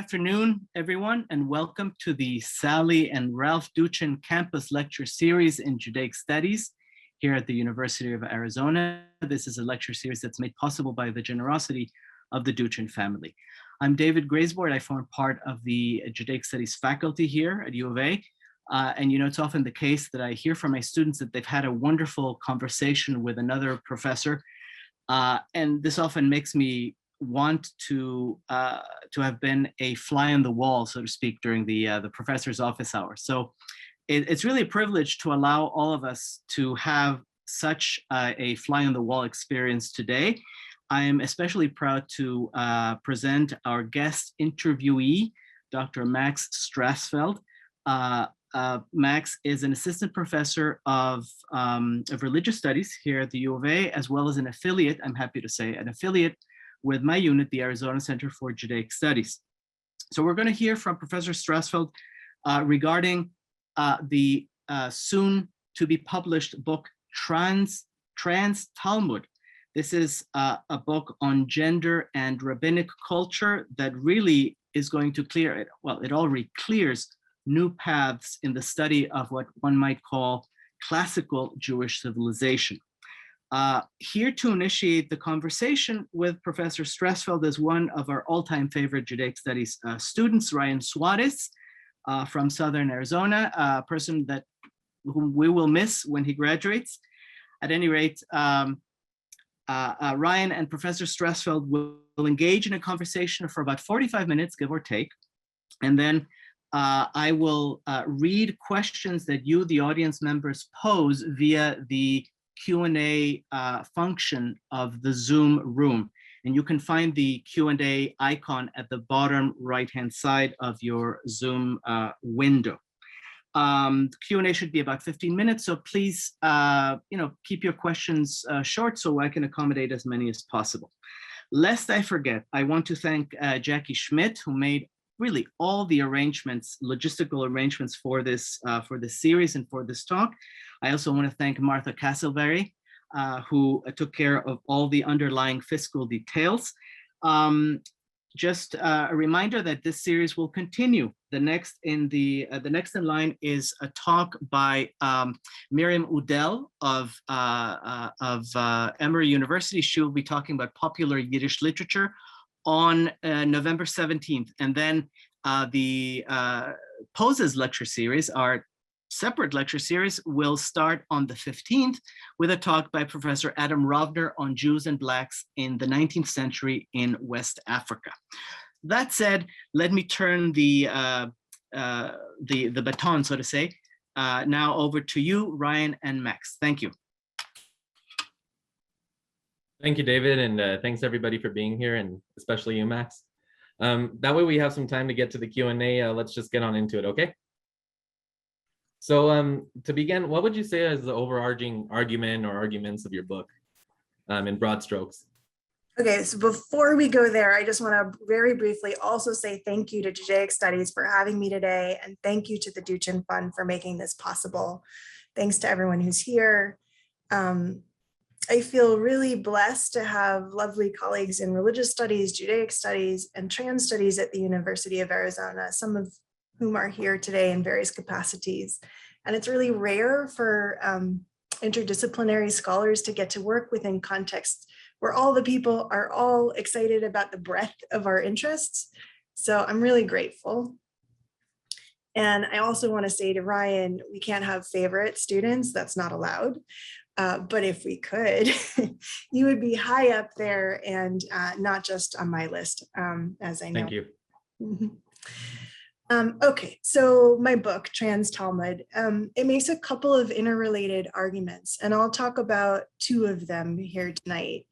afternoon, everyone, and welcome to the Sally and Ralph Duchin Campus Lecture Series in Judaic Studies here at the University of Arizona. This is a lecture series that's made possible by the generosity of the Duchin family. I'm David Graysboard. I form part of the Judaic Studies faculty here at U of A. And it's often the case that I hear from my students that they've had a wonderful conversation with another professor. And this often makes me want to have been a fly on the wall, so to speak, during the professor's office hours. So it's really a privilege to allow all of us to have such a fly on the wall experience today. I am especially proud to present our guest interviewee, Dr. Max Strassfeld. Max is an assistant professor of religious studies here at the U of A, as well as an affiliate, I'm happy to say, an affiliate with my unit, the Arizona Center for Judaic Studies. So we're going to hear from Professor Strassfeld regarding the soon to be published book, Trans Talmud. This is a book on gender and rabbinic culture that really is going to clear it. Well, it already clears new paths in the study of what one might call classical Jewish civilization. Here to initiate the conversation with Professor Strassfeld is one of our all-time favorite Judaic Studies students, Ryan Suarez from Southern Arizona, a person whom we will miss when he graduates. At any rate, Ryan and Professor Strassfeld will engage in a conversation for about 45 minutes, give or take, and then I will read questions that you, the audience members, pose via the Q&A function of the Zoom room. And you can find the Q&A icon at the bottom right-hand side of your Zoom window. Q&A should be about 15 minutes, so please keep your questions short so I can accommodate as many as possible. Lest I forget, I want to thank Jackie Schmidt, who made really all the arrangements, logistical arrangements for this series and for this talk. I also want to thank Martha Castleberry, who took care of all the underlying fiscal details. Just a reminder that this series will continue. The next in line is a talk by Miriam Udell of Emory University. She will be talking about popular Yiddish literature on November 17th. And then the Poses lecture series, our separate lecture series, will start on the 15th with a talk by Professor Adam Rovner on Jews and Blacks in the 19th century in West Africa. That said, let me turn the baton, so to say, now over to you, Ryan and Max. Thank you. Thank you, David, and thanks everybody for being here, and especially you, Max. That way we have some time to get to the Q&A. Let's just get on into it, okay? So to begin, what would you say is the overarching argument or arguments of your book in broad strokes? Okay, so before we go there, I just want to very briefly also say thank you to Judaic Studies for having me today, and thank you to the Duchin Fund for making this possible. Thanks to everyone who's here. I feel really blessed to have lovely colleagues in religious studies, Judaic studies, and trans studies at the University of Arizona, some of whom are here today in various capacities. And it's really rare for interdisciplinary scholars to get to work within contexts where all the people are all excited about the breadth of our interests. So I'm really grateful. And I also want to say to Ryan, we can't have favorite students, that's not allowed. But if we could, you would be high up there and not just on my list, as I know. Thank you. Okay, so my book, Trans Talmud, it makes a couple of interrelated arguments, and I'll talk about two of them here tonight.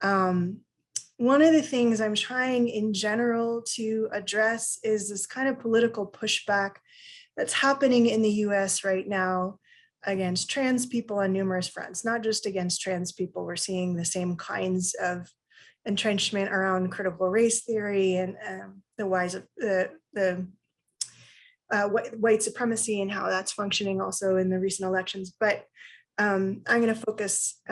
One of the things I'm trying in general to address is this kind of political pushback that's happening in the US right now against trans people on numerous fronts, not just against trans people. We're seeing the same kinds of entrenchment around critical race theory and the rise of the white supremacy and how that's functioning also in the recent elections. But I'm going to focus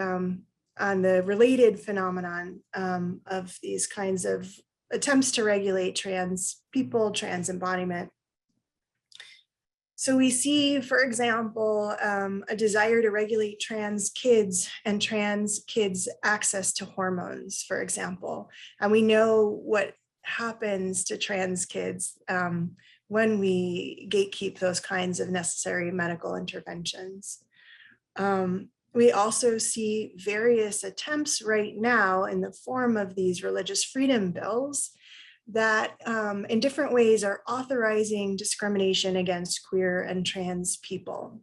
on the related phenomenon of these kinds of attempts to regulate trans people, trans embodiment. So we see, for example, a desire to regulate trans kids and trans kids' access to hormones, for example. And we know what happens to trans kids when we gatekeep those kinds of necessary medical interventions. We also see various attempts right now in the form of these religious freedom bills that in different ways are authorizing discrimination against queer and trans people.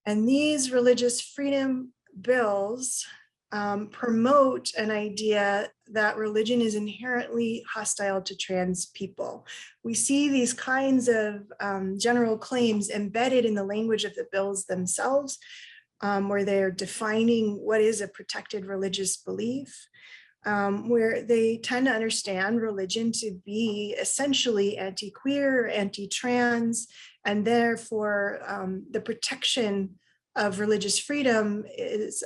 And these religious freedom bills promote an idea that religion is inherently hostile to trans people. We see these kinds of general claims embedded in the language of the bills themselves, where they're defining what is a protected religious belief. Where they tend to understand religion to be essentially anti-queer, anti-trans, and therefore the protection of religious freedom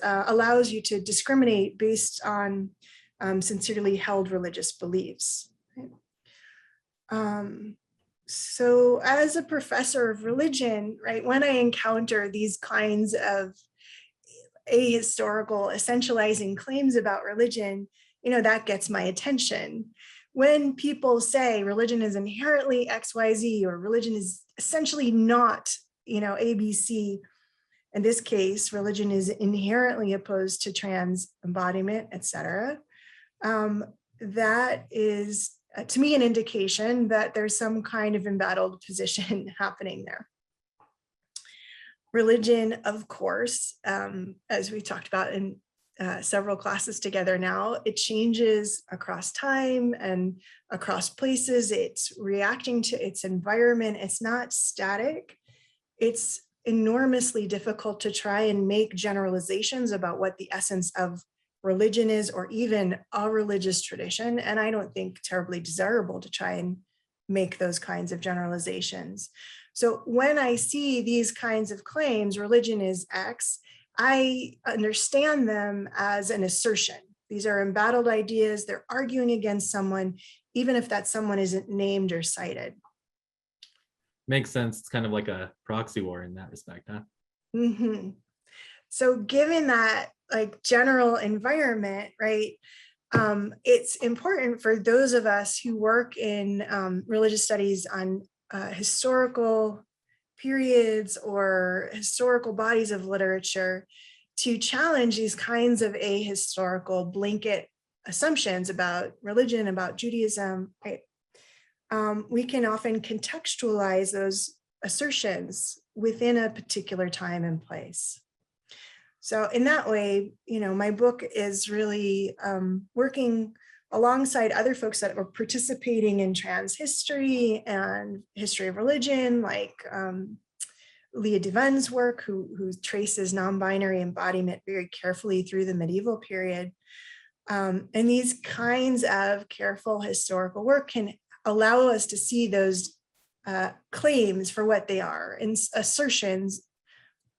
allows you to discriminate based on sincerely held religious beliefs. So as a professor of religion, right, when I encounter these kinds of ahistorical, essentializing claims about religion, that gets my attention. When people say religion is inherently XYZ, or religion is essentially not, ABC, in this case, religion is inherently opposed to trans embodiment, etc. That is, to me, an indication that there's some kind of embattled position happening there. Religion, of course, as we talked about in several classes together now, it changes across time and across places. It's reacting to its environment. It's not static. It's enormously difficult to try and make generalizations about what the essence of religion is, or even a religious tradition. And I don't think terribly desirable to try and make those kinds of generalizations. So when I see these kinds of claims, religion is X, I understand them as an assertion. These are embattled ideas. They're arguing against someone, even if that someone isn't named or cited. Makes sense. It's kind of like a proxy war in that respect, huh? Mm-hmm. So given that general environment, right, it's important for those of us who work in religious studies on historical periods or historical bodies of literature to challenge these kinds of ahistorical blanket assumptions about religion, about Judaism, right? We can often contextualize those assertions within a particular time and place. So in that way, my book is really working alongside other folks that were participating in trans history and history of religion, like Leah Deven's work, who traces non-binary embodiment very carefully through the medieval period. And these kinds of careful historical work can allow us to see those claims for what they are, and assertions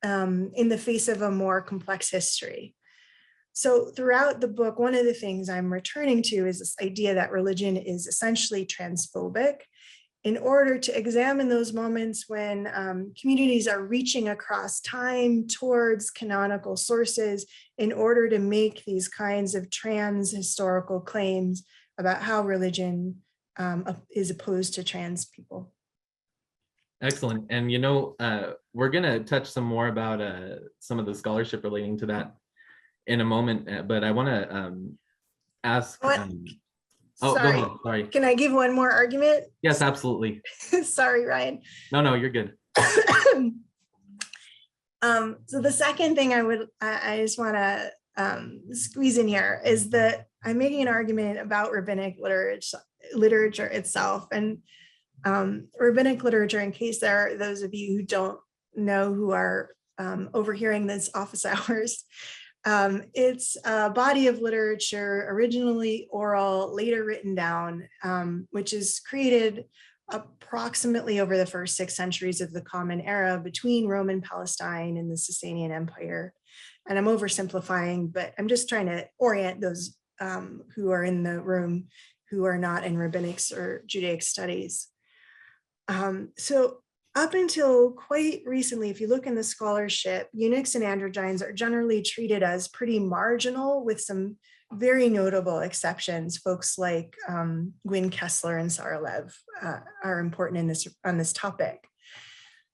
in the face of a more complex history. So throughout the book, one of the things I'm returning to is this idea that religion is essentially transphobic, in order to examine those moments when communities are reaching across time towards canonical sources in order to make these kinds of trans historical claims about how religion is opposed to trans people. Excellent. And we're going to touch some more about some of the scholarship relating to that in a moment, but I want to ask. Oh, sorry. go ahead. Sorry. Can I give one more argument? Yes, absolutely. Sorry, Ryan. No, you're good. So the second thing I just want to squeeze in here is that I'm making an argument about rabbinic literature itself. And rabbinic literature, in case there are those of you who don't know who are overhearing this office hours, it's a body of literature, originally oral, later written down, which is created approximately over the first 6 centuries of the Common Era between Roman Palestine and the Sasanian Empire. And I'm oversimplifying, but I'm just trying to orient those who are in the room who are not in rabbinics or Judaic studies. So up until quite recently, if you look in the scholarship, eunuchs and androgynes are generally treated as pretty marginal, with some very notable exceptions. Folks like Gwyn Kessler and Sarah Lev are important on this topic.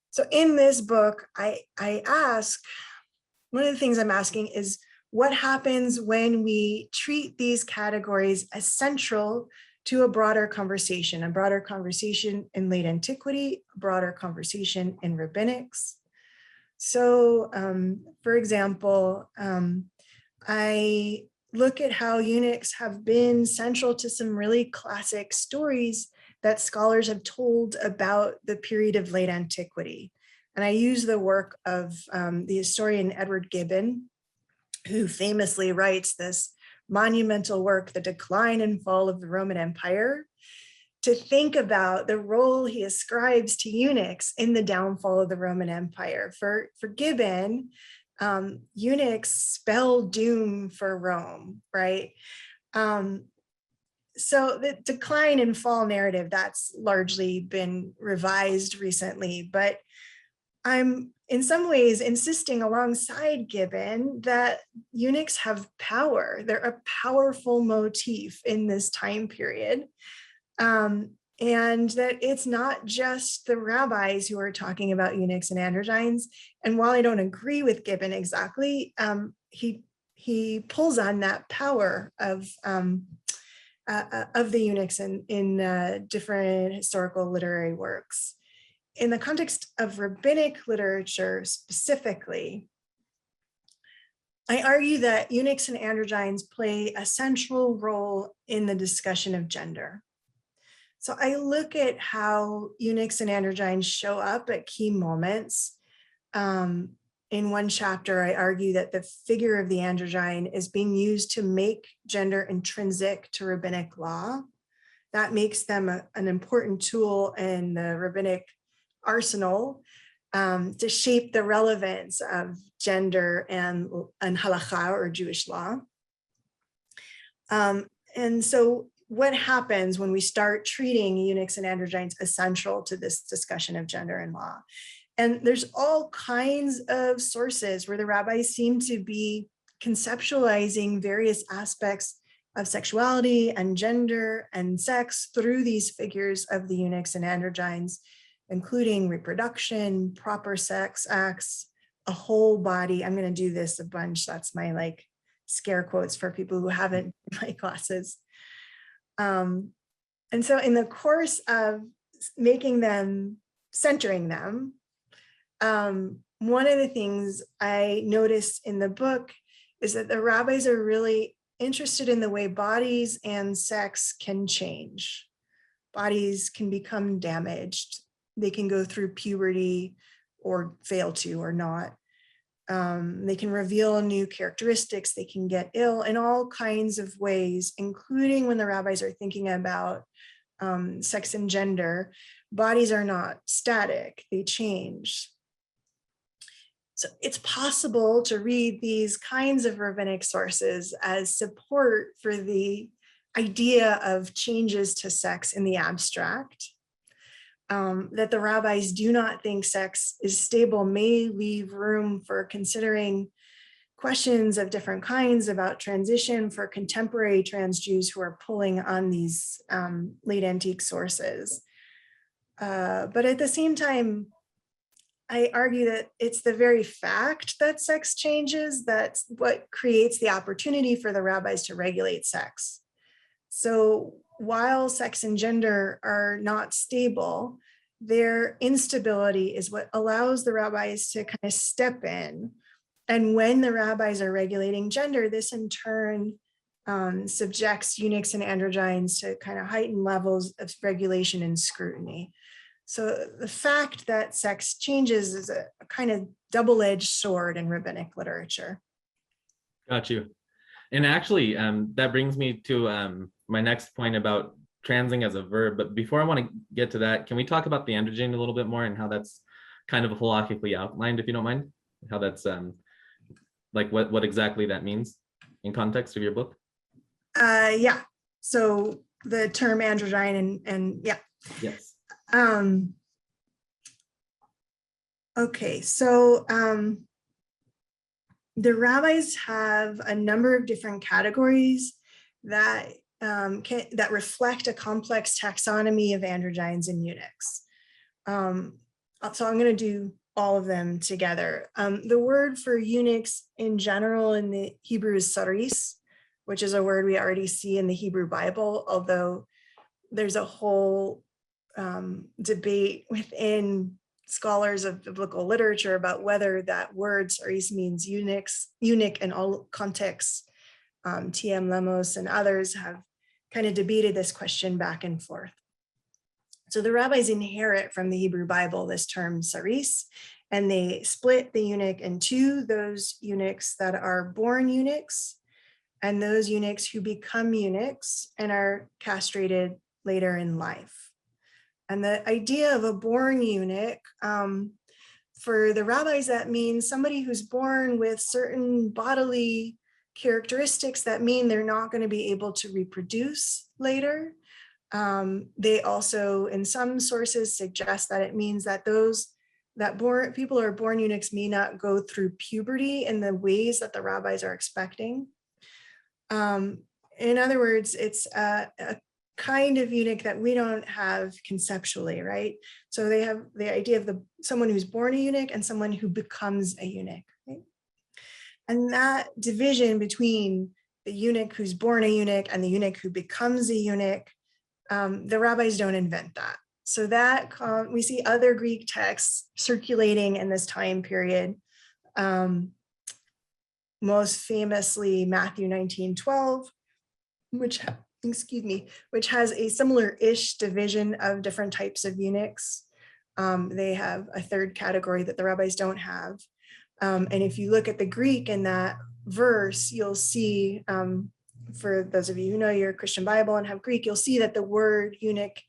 So in this book, I ask, one of the things I'm asking is, what happens when we treat these categories as central to a broader conversation in late antiquity, a broader conversation in rabbinics? So, for example, I look at how eunuchs have been central to some really classic stories that scholars have told about the period of late antiquity. And I use the work of the historian Edward Gibbon, who famously writes this monumental work, The Decline and Fall of the Roman Empire, to think about the role he ascribes to eunuchs in the downfall of the Roman Empire. For Gibbon, eunuchs spell doom for Rome, right? So the decline and fall narrative, that's largely been revised recently, but I'm in some ways insisting alongside Gibbon that eunuchs have power. They're a powerful motif in this time period. And that it's not just the rabbis who are talking about eunuchs and androgynes. And while I don't agree with Gibbon exactly, he pulls on that power of the eunuchs in different historical literary works. In the context of rabbinic literature specifically, I argue that eunuchs and androgynes play a central role in the discussion of gender. So I look at how eunuchs and androgynes show up at key moments. In one chapter, I argue that the figure of the androgyne is being used to make gender intrinsic to rabbinic law. That makes them an important tool in the rabbinic arsenal to shape the relevance of gender and halakha, or Jewish law. And so what happens when we start treating eunuchs and androgynes as central to this discussion of gender and law? And there's all kinds of sources where the rabbis seem to be conceptualizing various aspects of sexuality and gender and sex through these figures of the eunuchs and androgynes, including reproduction, proper sex acts, a whole body. I'm going to do this a bunch. That's my scare quotes for people who haven't in my classes. And so in the course of centering them, one of the things I noticed in the book is that the rabbis are really interested in the way bodies and sex can change. Bodies can become damaged. They can go through puberty or fail to or not. They can reveal new characteristics. They can get ill in all kinds of ways, including when the rabbis are thinking about sex and gender. Bodies are not static, they change. So it's possible to read these kinds of rabbinic sources as support for the idea of changes to sex in the abstract. That the rabbis do not think sex is stable may leave room for considering questions of different kinds about transition for contemporary trans Jews who are pulling on these late antique sources. But at the same time, I argue that it's the very fact that sex changes that's what creates the opportunity for the rabbis to regulate sex. So while sex and gender are not stable, their instability is what allows the rabbis to kind of step in. And when the rabbis are regulating gender, this in turn subjects eunuchs and androgynes to kind of heightened levels of regulation and scrutiny. So the fact that sex changes is a kind of double-edged sword in rabbinic literature. Got you. And actually, that brings me to my next point about transing as a verb. But before I want to get to that, can we talk about the androgyne a little bit more and how that's kind of halakhically outlined, if you don't mind? How that's like what exactly that means in context of your book? Yeah. So the term androgyne and yeah. Yes. Okay, so the rabbis have a number of different categories that that reflect a complex taxonomy of androgynes and eunuchs. So I'm going to do all of them together. The word for eunuchs in general in the Hebrew is saris, which is a word we already see in the Hebrew Bible, although there's a whole debate within scholars of biblical literature about whether that word saris means eunuch in all contexts. T.M. Lemos and others have kind of debated this question back and forth. So the rabbis inherit from the Hebrew Bible this term saris, and they split the eunuch in two, those eunuchs that are born eunuchs and those eunuchs who become eunuchs and are castrated later in life. And the idea of a born eunuch, for the rabbis, that means somebody who's born with certain bodily characteristics that mean they're not going to be able to reproduce later. They also, in some sources, suggest that it means that people who are born eunuchs may not go through puberty in the ways that the rabbis are expecting. In other words, it's a kind of eunuch that we don't have conceptually, right? So they have the idea of someone who's born a eunuch and someone who becomes a eunuch, right? And that division between the eunuch who's born a eunuch and the eunuch who becomes a eunuch, the rabbis don't invent that. So that we see other Greek texts circulating in this time period. Most famously, Matthew 19:12, which has a similar-ish division of different types of eunuchs. They have a third category that the rabbis don't have. And if you look at the Greek in that verse, you'll see, for those of you who know your Christian Bible and have Greek, you'll see that the word eunuch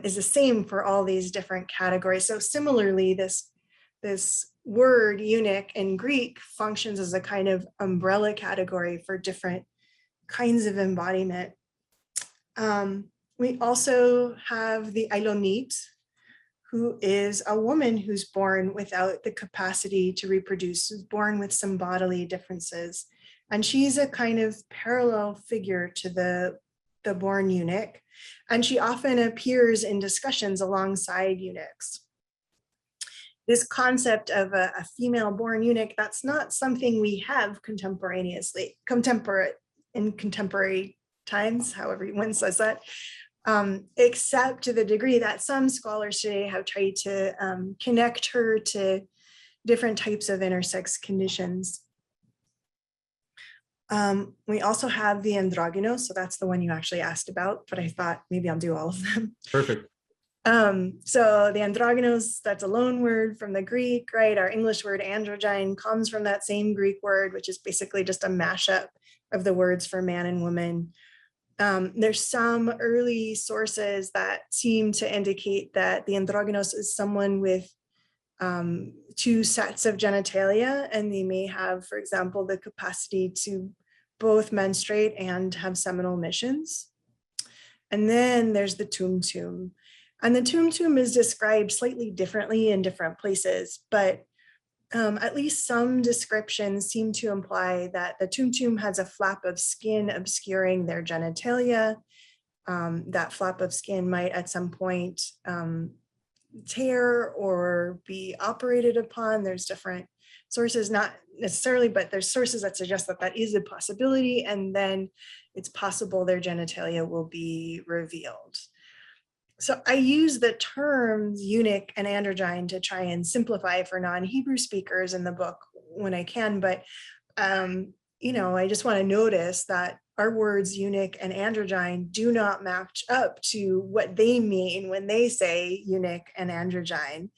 is the same for all these different categories. So similarly, this word eunuch in Greek functions as a kind of umbrella category for different kinds of embodiment. We also have the Ailonit, who is a woman who's born without the capacity to reproduce, who's born with some bodily differences. And she's a kind of parallel figure to the born eunuch. And she often appears in discussions alongside eunuchs. This concept of a female born eunuch, that's not something we have in contemporary times, however one says that, except to the degree that some scholars today have tried to connect her to different types of intersex conditions. We also have the Androgynos, so that's the one you actually asked about, but I thought maybe I'll do all of them. Perfect. So the Androgynos, that's a loan word from the Greek, right? Our English word androgyne comes from that same Greek word, which is basically just a mashup of the words for man and woman. There's some early sources that seem to indicate that the Androgynos is someone with two sets of genitalia, and they may have, for example, the capacity to both menstruate and have seminal emissions. And then there's the tumtum. And the tumtum is described slightly differently in different places, but at least some descriptions seem to imply that the tumtum has a flap of skin obscuring their genitalia. That flap of skin might at some point tear or be operated upon. There's different sources, not necessarily, but there's sources that suggest that that is a possibility, and then it's possible their genitalia will be revealed. So I use the terms eunuch and androgyne to try and simplify for non-Hebrew speakers in the book when I can, but I just want to notice that our words eunuch and androgyne do not match up to what they mean when they say eunuch and androgyne.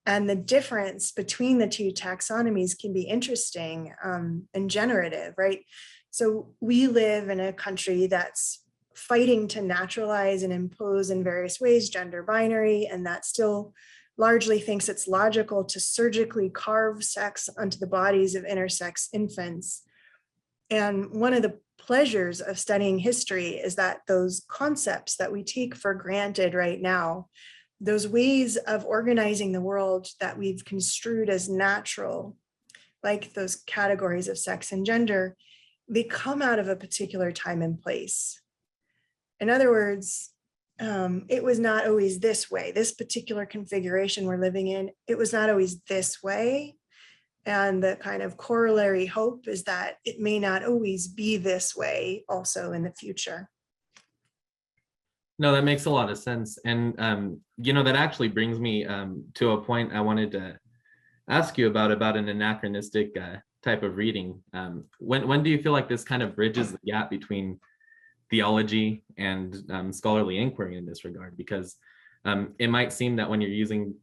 And the difference between the two taxonomies can be interesting and generative, right? So we live in a country that's fighting to naturalize and impose in various ways gender binary, and that still largely thinks it's logical to surgically carve sex onto the bodies of intersex infants. And one of the pleasures of studying history is that those concepts that we take for granted right now, those ways of organizing the world that we've construed as natural, like those categories of sex and gender, they come out of a particular time and place. In other words, it was not always this way. This particular configuration we're living in, it was not always this way. And the kind of corollary hope is that it may not always be this way also in the future. No, that makes a lot of sense. And, that actually brings me to a point I wanted to ask you about an anachronistic type of reading. When do you feel like this kind of bridges the gap between theology and scholarly inquiry in this regard? Because it might seem that when you're using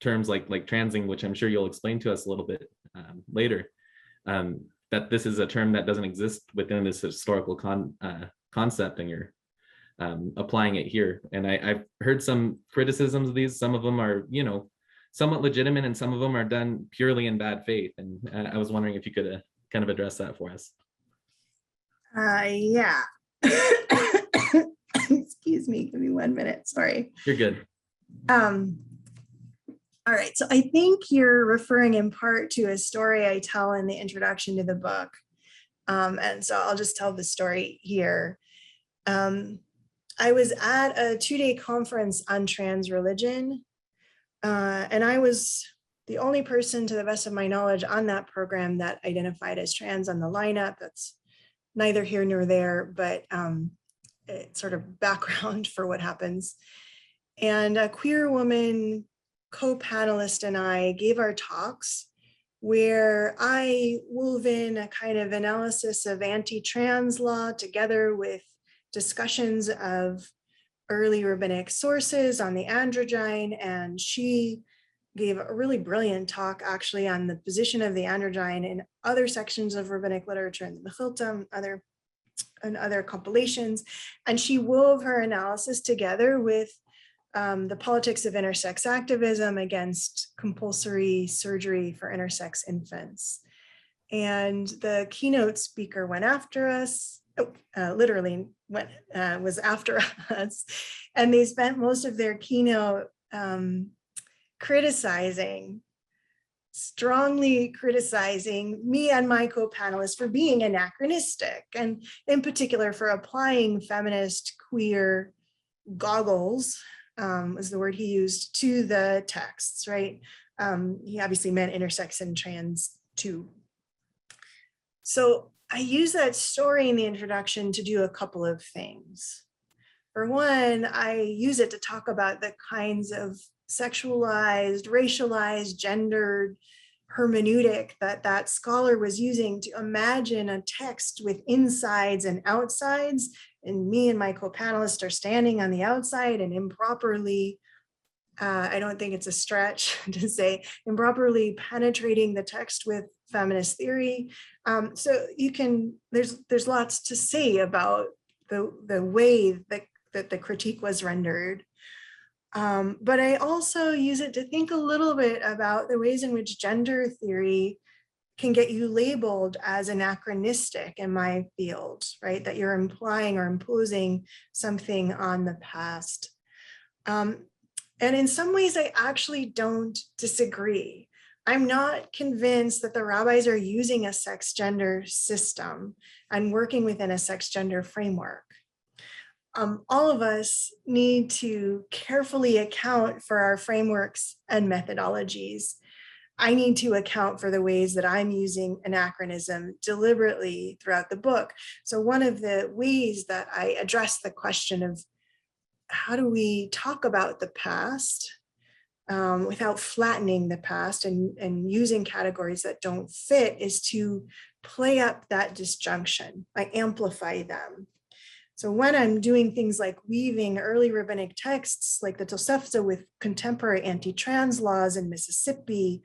terms like transing, which I'm sure you'll explain to us a little bit later, that this is a term that doesn't exist within this historical concept, and you're applying it here. And I've heard some criticisms of these. Some of them are, somewhat legitimate, and some of them are done purely in bad faith. And I was wondering if you could kind of address that for us. Yeah. Excuse me, give me 1 minute, sorry. You're good. All right, so I think you're referring in part to a story I tell in the introduction to the book. And so I'll just tell the story here. I was at a 2-day conference on trans religion, and I was the only person, to the best of my knowledge, on that program that identified as trans on the lineup. That's neither here nor there, but it's sort of background for what happens. And a queer woman co-panelist and I gave our talks where I wove in a kind of analysis of anti-trans law together with discussions of early rabbinic sources on the androgyne, and she gave a really brilliant talk actually on the position of the androgyne in other sections of rabbinic literature in the Mechilta and other compilations. And she wove her analysis together with the politics of intersex activism against compulsory surgery for intersex infants. And the keynote speaker went after us, literally was after us. And they spent most of their keynote strongly criticizing me and my co-panelists for being anachronistic, and in particular for applying feminist queer goggles, was the word he used, to the texts, right? He obviously meant intersex and trans too. So I use that story in the introduction to do a couple of things. For one, I use it to talk about the kinds of sexualized, racialized, gendered hermeneutic that scholar was using to imagine a text with insides and outsides. And me and my co-panelists are standing on the outside and improperly, I don't think it's a stretch to say, improperly penetrating the text with feminist theory. So there's lots to say about the way that the critique was rendered. But I also use it to think a little bit about the ways in which gender theory can get you labeled as anachronistic in my field, right? That you're implying or imposing something on the past. And in some ways, I actually don't disagree. I'm not convinced that the rabbis are using a sex-gender system and working within a sex-gender framework. All of us need to carefully account for our frameworks and methodologies. I need to account for the ways that I'm using anachronism deliberately throughout the book. So one of the ways that I address the question of how do we talk about the past without flattening the past and using categories that don't fit is to play up that disjunction. I amplify them. So when I'm doing things like weaving early rabbinic texts like the Tosefta with contemporary anti-trans laws in Mississippi,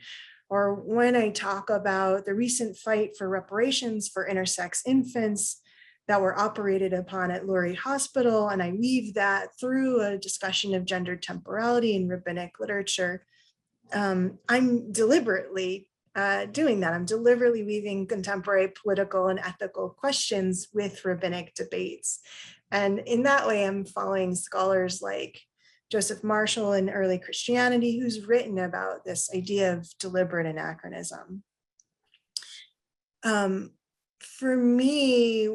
or when I talk about the recent fight for reparations for intersex infants that were operated upon at Lurie Hospital, and I weave that through a discussion of gender temporality in rabbinic literature, I'm deliberately doing that. I'm deliberately weaving contemporary political and ethical questions with rabbinic debates. And in that way, I'm following scholars like Joseph Marshall in early Christianity, who's written about this idea of deliberate anachronism. For me,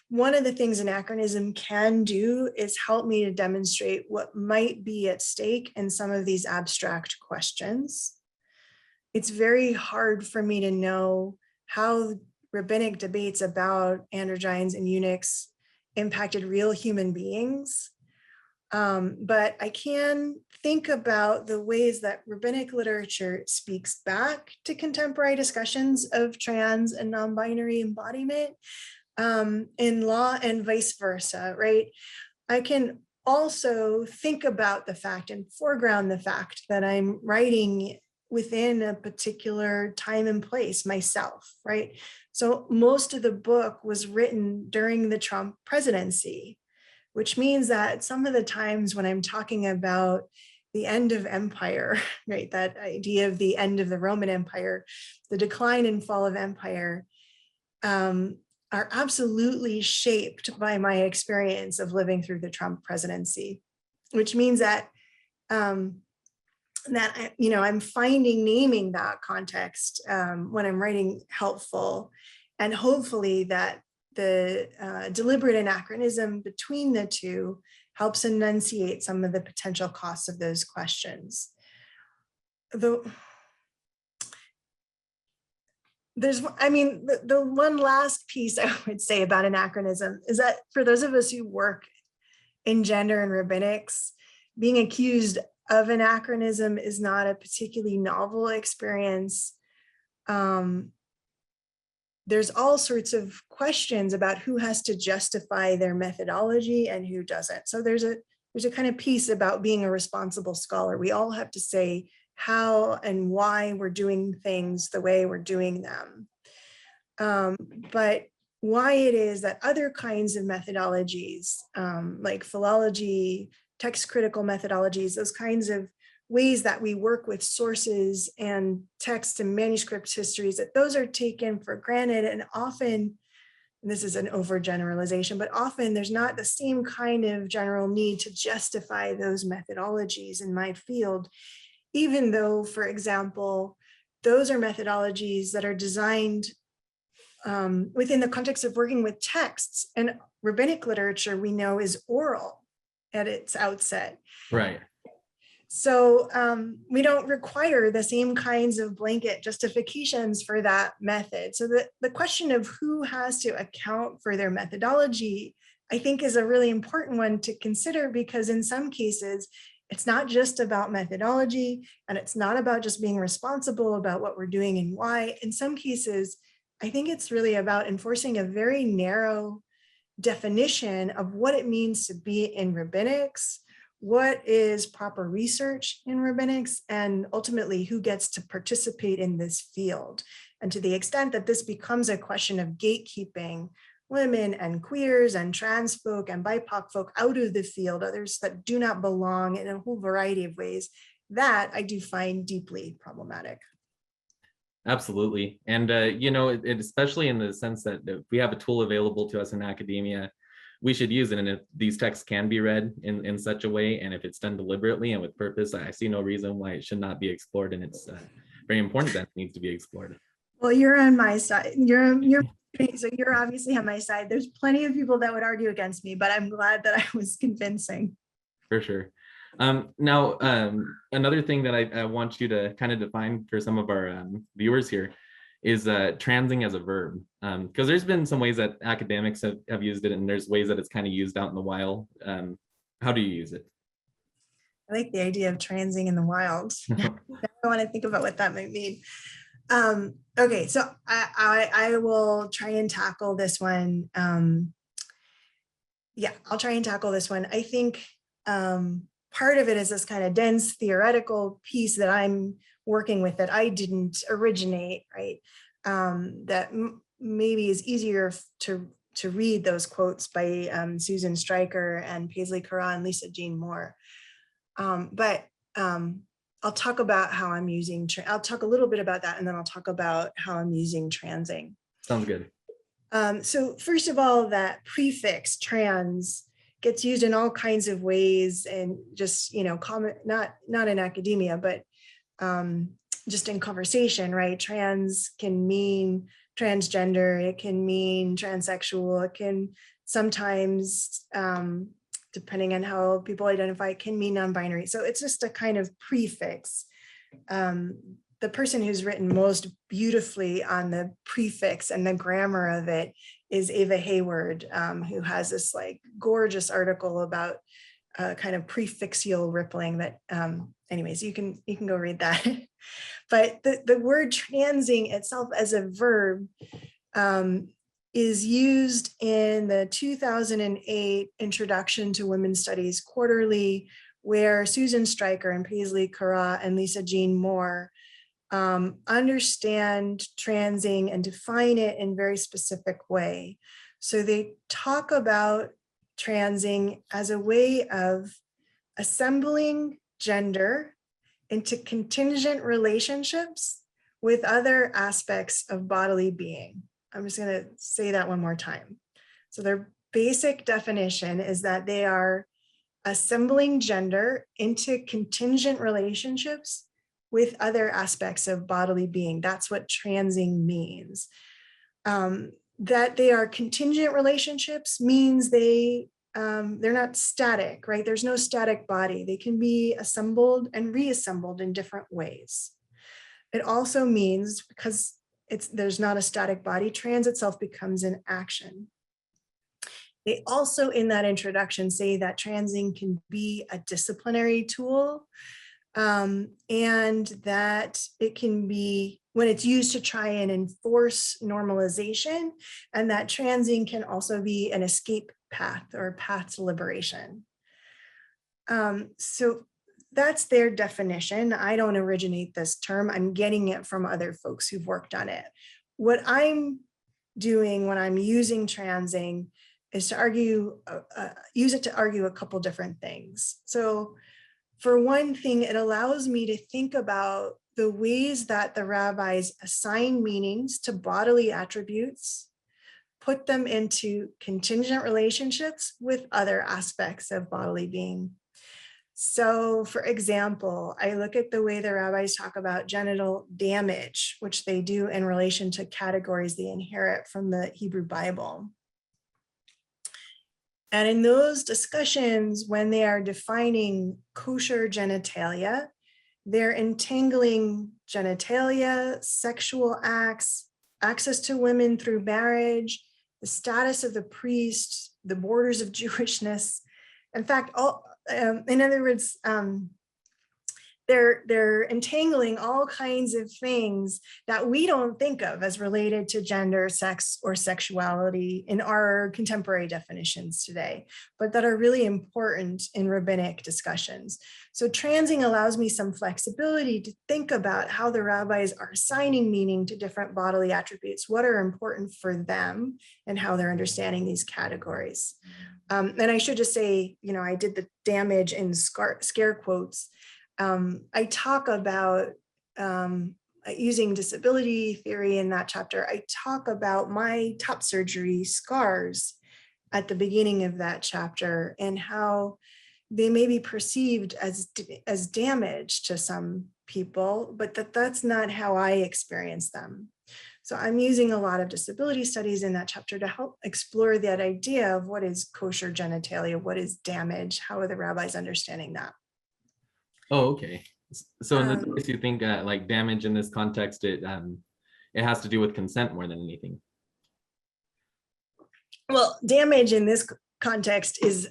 one of the things anachronism can do is help me to demonstrate what might be at stake in some of these abstract questions. It's very hard for me to know how rabbinic debates about androgynes and eunuchs impacted real human beings. But I can think about the ways that rabbinic literature speaks back to contemporary discussions of trans and non-binary embodiment in law and vice versa, right? I can also think about the fact and foreground the fact that I'm writing within a particular time and place myself, right? So most of the book was written during the Trump presidency, which means that some of the times when I'm talking about the end of empire, right, that idea of the end of the Roman Empire, the decline and fall of empire, are absolutely shaped by my experience of living through the Trump presidency, which means that I'm finding naming that context when I'm writing helpful, and hopefully that the deliberate anachronism between the two helps enunciate some of the potential costs of those questions. The one last piece I would say about anachronism is that for those of us who work in gender and rabbinics, being accused of anachronism is not a particularly novel experience. There's all sorts of questions about who has to justify their methodology and who doesn't. So there's a kind of piece about being a responsible scholar. We all have to say how and why we're doing things the way we're doing them. But why it is that other kinds of methodologies, like philology, text critical methodologies, those kinds of ways that we work with sources and text and manuscript histories, that those are taken for granted. And often, and this is an overgeneralization, but often there's not the same kind of general need to justify those methodologies in my field, even though, for example, those are methodologies that are designed within the context of working with texts, and rabbinic literature we know is oral at its outset. Right. So we don't require the same kinds of blanket justifications for that method. So the question of who has to account for their methodology, I think, is a really important one to consider, because in some cases, it's not just about methodology, and it's not about just being responsible about what we're doing and why. In some cases, I think it's really about enforcing a very narrow definition of what it means to be in rabbinics, what is proper research in rabbinics, and ultimately who gets to participate in this field. And to the extent that this becomes a question of gatekeeping women and queers and trans folk and BIPOC folk out of the field, others that do not belong, in a whole variety of ways, that I do find deeply problematic. Absolutely. And, it especially in the sense that if we have a tool available to us in academia, we should use it. And if these texts can be read in such a way, and if it's done deliberately and with purpose, I see no reason why it should not be explored. And it's very important that it needs to be explored. Well, you're on my side. So you're obviously on my side. There's plenty of people that would argue against me, but I'm glad that I was convincing. For sure. Now, another thing that I want you to kind of define for some of our viewers here is transing as a verb, because there's been some ways that academics have used it, and there's ways that it's kind of used out in the wild. How do you use it? I like the idea of transing in the wild. I want to think about what that might mean. Okay, so I will try and tackle this one. I'll try and tackle this one. I think part of it is this kind of dense theoretical piece that I'm working with that I didn't originate, right? That maybe is easier to read those quotes by Susan Stryker and Paisley Carra and Lisa Jean Moore. But I'll talk about how I'm using, I'll talk a little bit about that, and then I'll talk about how I'm using transing. Sounds good. So first of all, that prefix trans gets used in all kinds of ways, and just, common, not in academia, but just in conversation, right? Trans can mean transgender, it can mean transsexual, it can sometimes, depending on how people identify, it can mean non-binary. So it's just a kind of prefix. The person who's written most beautifully on the prefix and the grammar of it is Ava Hayward, who has this like gorgeous article about kind of prefixial rippling that, anyways, you can go read that. But the word transing itself as a verb is used in the 2008 Introduction to Women's Studies Quarterly, where Susan Stryker and Paisley Carra and Lisa Jean Moore understand transing and define it in a very specific way. So they talk about transing as a way of assembling gender into contingent relationships with other aspects of bodily being. I'm just going to say that one more time. So their basic definition is that they are assembling gender into contingent relationships with other aspects of bodily being. That's what transing means. That they are contingent relationships means they're not static, right? There's no static body. They can be assembled and reassembled in different ways. It also means, because there's not a static body, trans itself becomes an action. They also, in that introduction, say that transing can be a disciplinary tool, and that it can be, when it's used to try and enforce normalization, and that transing can also be an escape path or path to liberation. So that's their definition. I don't originate this term. I'm getting it from other folks who've worked on it. What I'm doing when I'm using transing is to use it to argue a couple different things. So for one thing, it allows me to think about the ways that the rabbis assign meanings to bodily attributes, put them into contingent relationships with other aspects of bodily being. So for example, I look at the way the rabbis talk about genital damage, which they do in relation to categories they inherit from the Hebrew Bible. And in those discussions, when they are defining kosher genitalia, they're entangling genitalia, sexual acts, access to women through marriage, the status of the priest, the borders of Jewishness. In fact, in other words, they're entangling all kinds of things that we don't think of as related to gender, sex, or sexuality in our contemporary definitions today, but that are really important in rabbinic discussions. So transing allows me some flexibility to think about how the rabbis are assigning meaning to different bodily attributes, what are important for them, and how they're understanding these categories. And I should just say, I did the damage in scare quotes. I talk about using disability theory in that chapter. I talk about my top surgery scars at the beginning of that chapter and how they may be perceived as damage to some people, but that's not how I experience them. So I'm using a lot of disability studies in that chapter to help explore that idea of what is kosher genitalia, what is damage, how are the rabbis understanding that? Oh, okay. So in this case, you think like damage in this context, it has to do with consent more than anything. Well, damage in this context is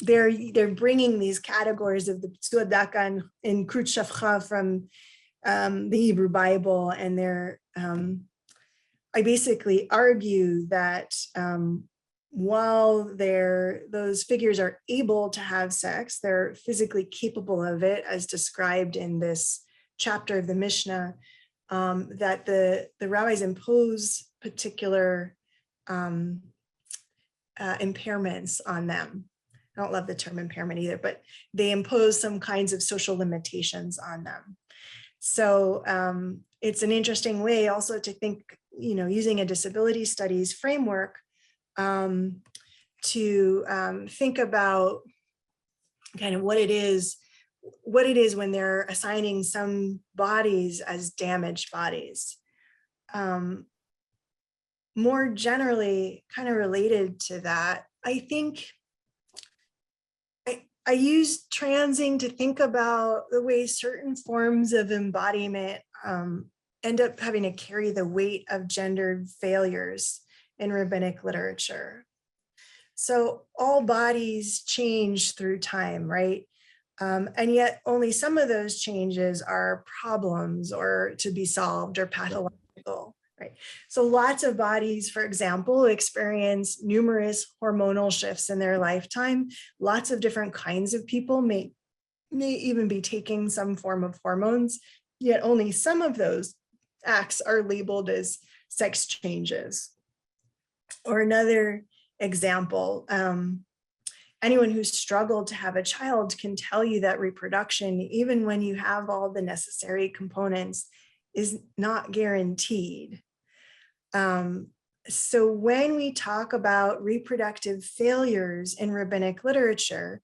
they're bringing these categories of the Duchin and Krut Shafcha from the Hebrew Bible, and I basically argue that while those figures are able to have sex, they're physically capable of it, as described in this chapter of the Mishnah, that the rabbis impose particular impairments on them. I don't love the term impairment either, but they impose some kinds of social limitations on them. So it's an interesting way also to think, using a disability studies framework to think about kind of what it is when they're assigning some bodies as damaged bodies. More generally, kind of related to that, I think I use transing to think about the way certain forms of embodiment end up having to carry the weight of gendered failures in rabbinic literature. So all bodies change through time, right? And yet only some of those changes are problems or to be solved or pathological, right? So lots of bodies, for example, experience numerous hormonal shifts in their lifetime. Lots of different kinds of people may even be taking some form of hormones, yet only some of those acts are labeled as sex changes. Or another example, anyone who's struggled to have a child can tell you that reproduction, even when you have all the necessary components, is not guaranteed. So when we talk about reproductive failures in rabbinic literature,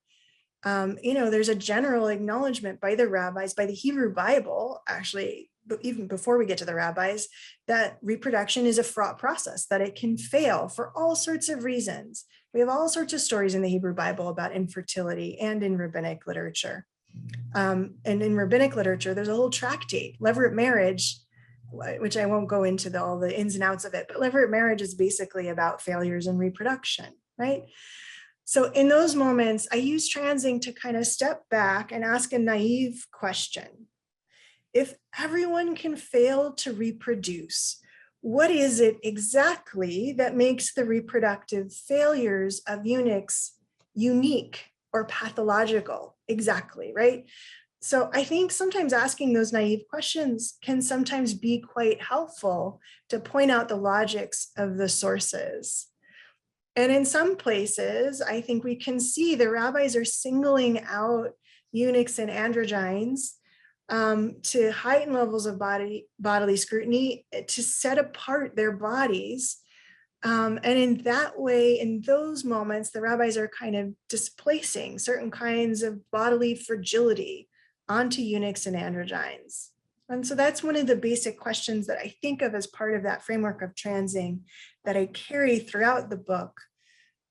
there's a general acknowledgement by the rabbis, by the Hebrew Bible, actually, but even before we get to the rabbis, that reproduction is a fraught process, that it can fail for all sorts of reasons. We have all sorts of stories in the Hebrew Bible about infertility and in rabbinic literature. And in rabbinic literature, there's a whole tractate, Levirate marriage, which I won't go into all the ins and outs of it, but Levirate marriage is basically about failures in reproduction, right? So in those moments, I use transing to kind of step back and ask a naive question. If everyone can fail to reproduce, what is it exactly that makes the reproductive failures of eunuchs unique or pathological? Exactly, right? So I think sometimes asking those naive questions can sometimes be quite helpful to point out the logics of the sources. And in some places, I think we can see the rabbis are singling out eunuchs and androgynes to heighten levels of bodily scrutiny, to set apart their bodies. And in that way, in those moments, the rabbis are kind of displacing certain kinds of bodily fragility onto eunuchs and androgynes. And so that's one of the basic questions that I think of as part of that framework of transing that I carry throughout the book.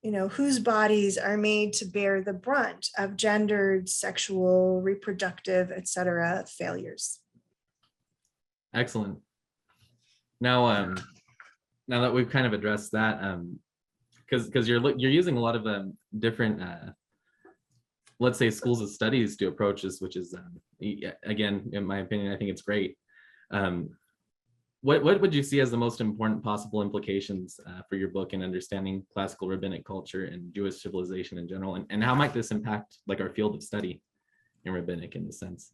Whose bodies are made to bear the brunt of gendered, sexual, reproductive, etc. failures. Excellent. Now that we've kind of addressed that, because you're using a lot of different, let's say, schools of studies to approach this, which is, again, in my opinion, I think it's great. What would you see as the most important possible implications for your book in understanding classical rabbinic culture and Jewish civilization in general, and how might this impact like our field of study in rabbinic in this sense?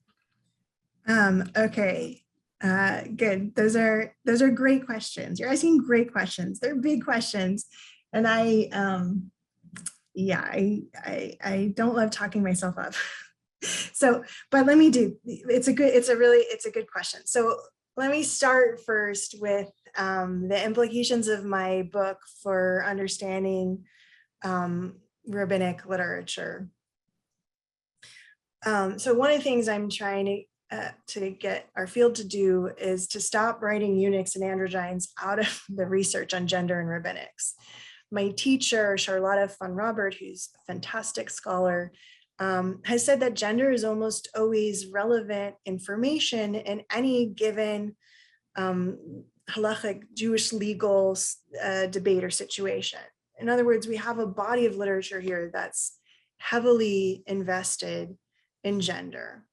Okay, good. Those are great questions. You're asking great questions. They're big questions, and I don't love talking myself up. So, but let me do. It's a good question. So let me start first with the implications of my book for understanding rabbinic literature. So one of the things I'm trying to get our field to do is to stop writing eunuchs and androgynes out of the research on gender and rabbinics. My teacher, Charlotta von Robert, who's a fantastic scholar, has said that gender is almost always relevant information in any given halachic Jewish legal debate or situation. In other words, we have a body of literature here that's heavily invested in gender.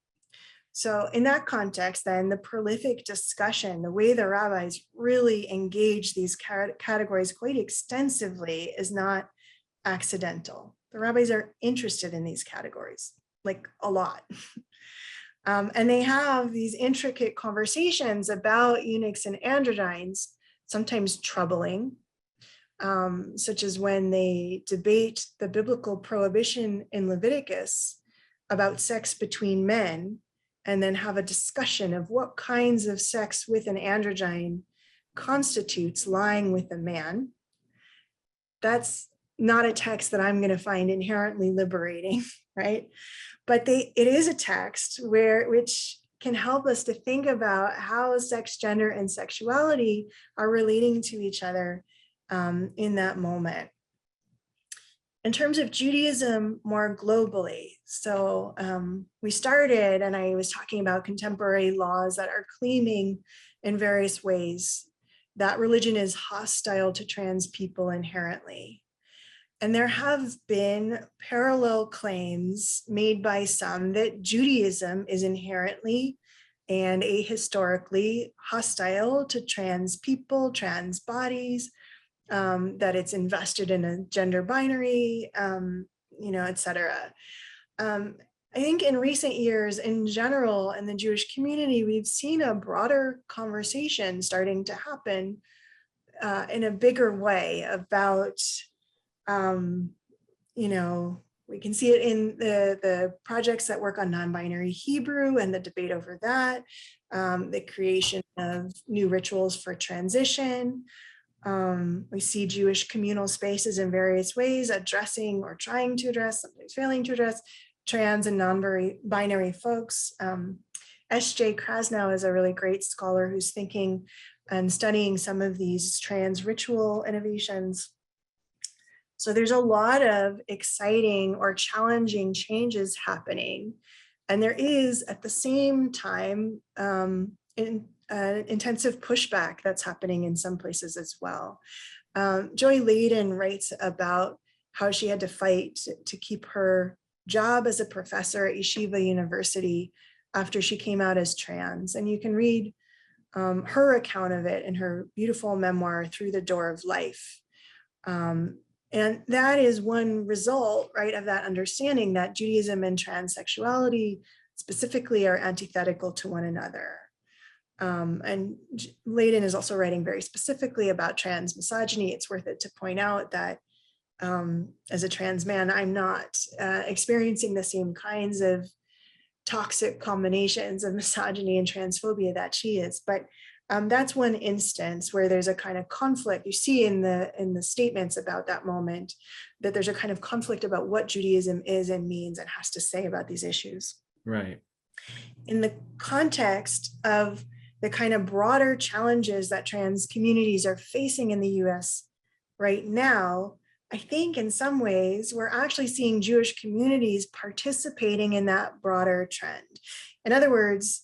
So in that context, then, the prolific discussion, the way the rabbis really engage these categories quite extensively is not accidental. The rabbis are interested in these categories, like a lot. And they have these intricate conversations about eunuchs and androgynes, sometimes troubling, such as when they debate the biblical prohibition in Leviticus about sex between men, and then have a discussion of what kinds of sex with an androgyne constitutes lying with a man. That's not a text that I'm going to find inherently liberating, right? But it is a text which can help us to think about how sex, gender, and sexuality are relating to each other in that moment. In terms of Judaism more globally, so we started, and I was talking about contemporary laws that are claiming in various ways that religion is hostile to trans people inherently. And there have been parallel claims made by some that Judaism is inherently and ahistorically hostile to trans people, trans bodies, that it's invested in a gender binary, et cetera. I think in recent years, in general, in the Jewish community, we've seen a broader conversation starting to happen in a bigger way about, we can see it in the projects that work on non-binary Hebrew and the debate over that, the creation of new rituals for transition. We see Jewish communal spaces in various ways addressing or trying to address, sometimes failing to address, trans and non-binary folks. S.J. Krasnow is a really great scholar who's thinking and studying some of these trans ritual innovations. So there's a lot of exciting or challenging changes happening. And there is at the same time intensive pushback that's happening in some places as well. Joy Layden writes about how she had to fight to keep her job as a professor at Yeshiva University after she came out as trans. And you can read her account of it in her beautiful memoir, Through the Door of Life. And that is one result, right, of that understanding that Judaism and transsexuality specifically are antithetical to one another. And Layden is also writing very specifically about trans misogyny. It's worth it to point out that as a trans man, I'm not experiencing the same kinds of toxic combinations of misogyny and transphobia that she is. But that's one instance where there's a kind of conflict. You see in the statements about that moment that there's a kind of conflict about what Judaism is and means and has to say about these issues. Right. In the context of the kind of broader challenges that trans communities are facing in the US right now, I think in some ways we're actually seeing Jewish communities participating in that broader trend. In other words,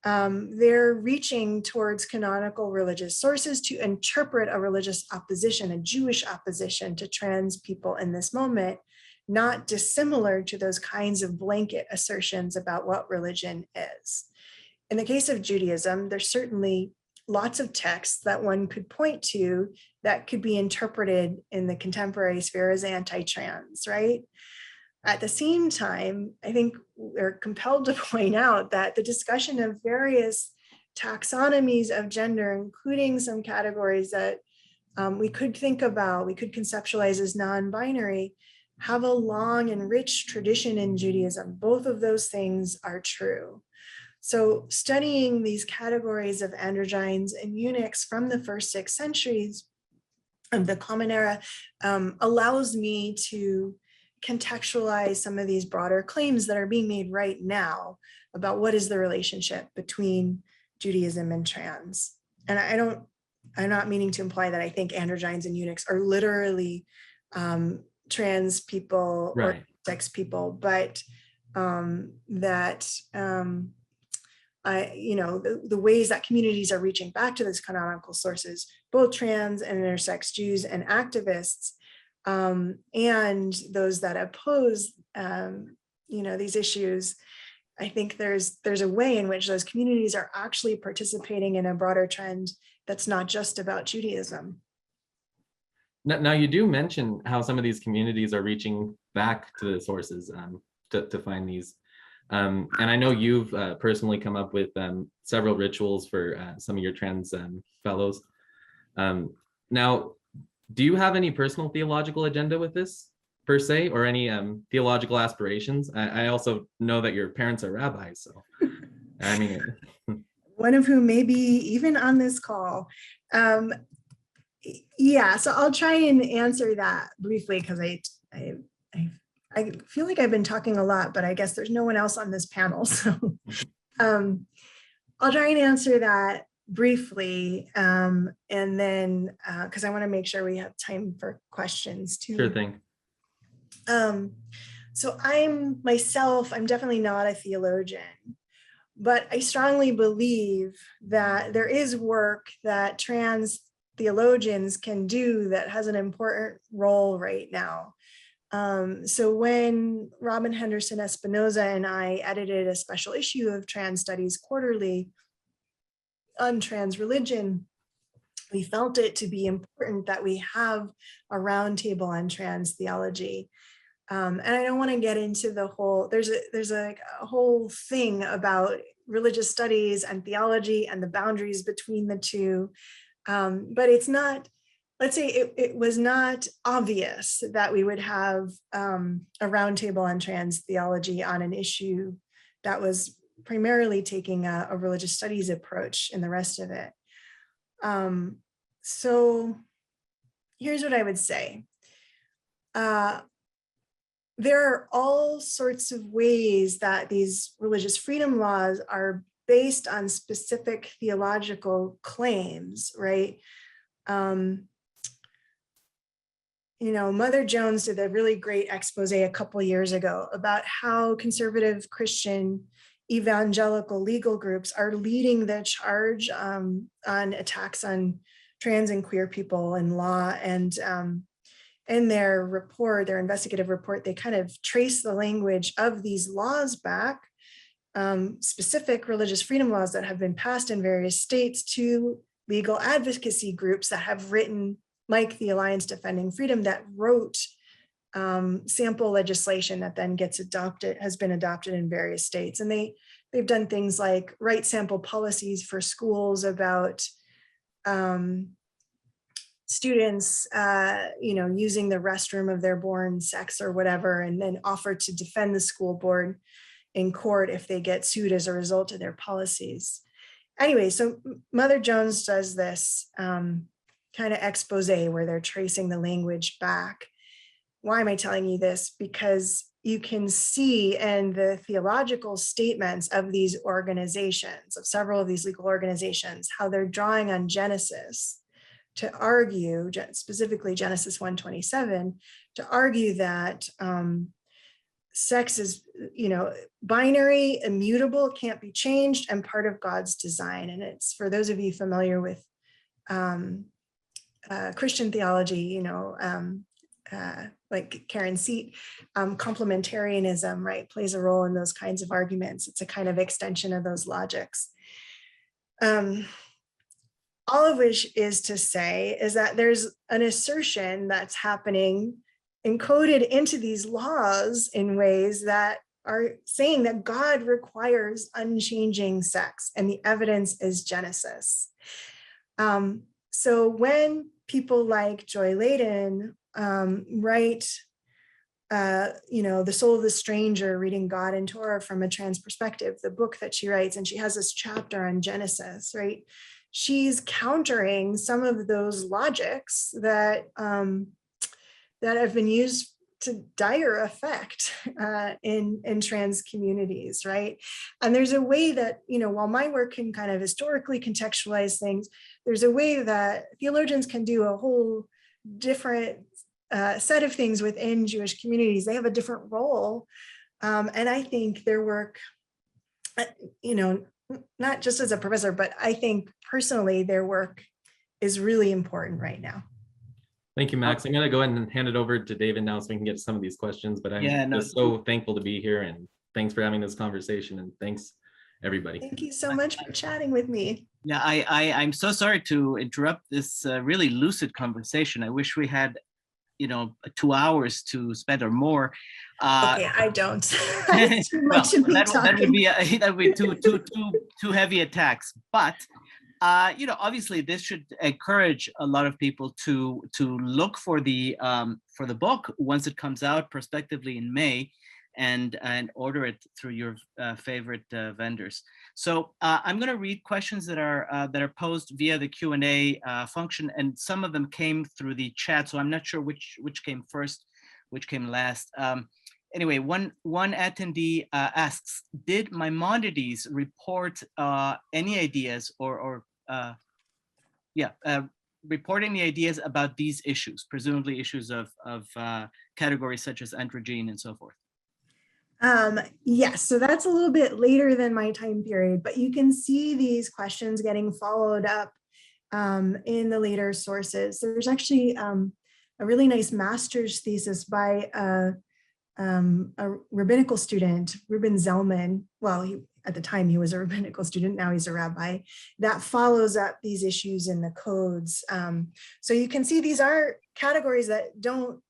they're reaching towards canonical religious sources to interpret a religious opposition, a Jewish opposition to trans people in this moment, not dissimilar to those kinds of blanket assertions about what religion is. In the case of Judaism, there's certainly lots of texts that one could point to that could be interpreted in the contemporary sphere as anti-trans, right? At the same time, I think we're compelled to point out that the discussion of various taxonomies of gender, including some categories that we could think about, we could conceptualize as non-binary, have a long and rich tradition in Judaism. Both of those things are true. So studying these categories of androgynes and eunuchs from the first 6 centuries of the Common Era allows me to contextualize some of these broader claims that are being made right now about what is the relationship between Judaism and trans. And I'm not meaning to imply that I think androgynes and eunuchs are literally trans people, right, or sex people, but that the ways that communities are reaching back to those canonical sources, both trans and intersex Jews and activists, and those that oppose, these issues. I think there's a way in which those communities are actually participating in a broader trend that's not just about Judaism. Now you do mention how some of these communities are reaching back to the sources to find these. And I know you've personally come up with several rituals for some of your trans fellows. Now, Do you have any personal theological agenda with this, per se, or any theological aspirations? I also know that your parents are rabbis, so I mean, one of whom may be even on this call. Yeah, so I'll try and answer that briefly because I feel like I've been talking a lot, but I guess there's no one else on this panel. So I'll try and answer that briefly. And then, because I want to make sure we have time for questions too. Sure thing. So I'm definitely not a theologian, but I strongly believe that there is work that trans theologians can do that has an important role right now. So when Robin Henderson Espinoza and I edited a special issue of Trans Studies Quarterly on trans religion, we felt it to be important that we have a roundtable on trans theology. And I don't want to get into the whole, there's a whole thing about religious studies and theology and the boundaries between the two. But it's not, let's say it was not obvious that we would have a roundtable on trans theology on an issue that was primarily taking a religious studies approach in the rest of it. So here's what I would say. There are all sorts of ways that these religious freedom laws are based on specific theological claims, right? Mother Jones did a really great expose a couple years ago about how conservative Christian evangelical legal groups are leading the charge on attacks on trans and queer people in law. And in their report, their investigative report, they kind of trace the language of these laws back, specific religious freedom laws that have been passed in various states, to legal advocacy groups that have written, like the Alliance Defending Freedom, that wrote sample legislation that then has been adopted in various states. And they've done things like write sample policies for schools about students, using the restroom of their born sex or whatever, and then offer to defend the school board in court if they get sued as a result of their policies. Anyway, so Mother Jones does this kind of expose where they're tracing the language back. Why am I telling you this? Because you can see in the theological statements of these organizations, of several of these legal organizations, how they're drawing on Genesis to argue, specifically Genesis 1:27, to argue that sex is, binary, immutable, can't be changed, and part of God's design. And it's, for those of you familiar with Christian theology, like Karen Seat, complementarianism, right, plays a role in those kinds of arguments. It's a kind of extension of those logics. All of which is to say is that there's an assertion that's happening encoded into these laws in ways that are saying that God requires unchanging sex, and the evidence is Genesis. So when people like Joy Ladin write, The Soul of the Stranger, Reading God and Torah from a Trans Perspective, the book that she writes, and she has this chapter on Genesis, right? She's countering some of those logics that have been used to dire effect in trans communities, right? And there's a way that, while my work can kind of historically contextualize things, there's a way that theologians can do a whole different set of things within Jewish communities. They have a different role. And I think their work, not just as a professor, but I think personally their work is really important right now. Thank you, Max. I'm going to go ahead and hand it over to David now so we can get to some of these questions, but I'm just so thankful to be here, and thanks for having this conversation, and thanks everybody. Thank you so much for chatting with me. Yeah, I'm so sorry to interrupt this really lucid conversation. I wish we had 2 hours to spend or more. Okay, I don't. Too much that would be too heavy a tax. But Obviously this should encourage a lot of people to look for the book once it comes out prospectively in May, and order it through your favorite vendors. So I'm going to read questions that are posed via the Q&A function, and some of them came through the chat, so I'm not sure which came first, which came last. Anyway, one attendee asks, did Maimonides report any ideas report any ideas about these issues, presumably issues of categories such as androgyne and so forth? Yes, so that's a little bit later than my time period, but you can see these questions getting followed up in the later sources. There's actually a really nice master's thesis by a rabbinical student, Reuben Zellman. Well, at the time he was a rabbinical student, now he's a rabbi, that follows up these issues in the codes. So you can see these are categories that don't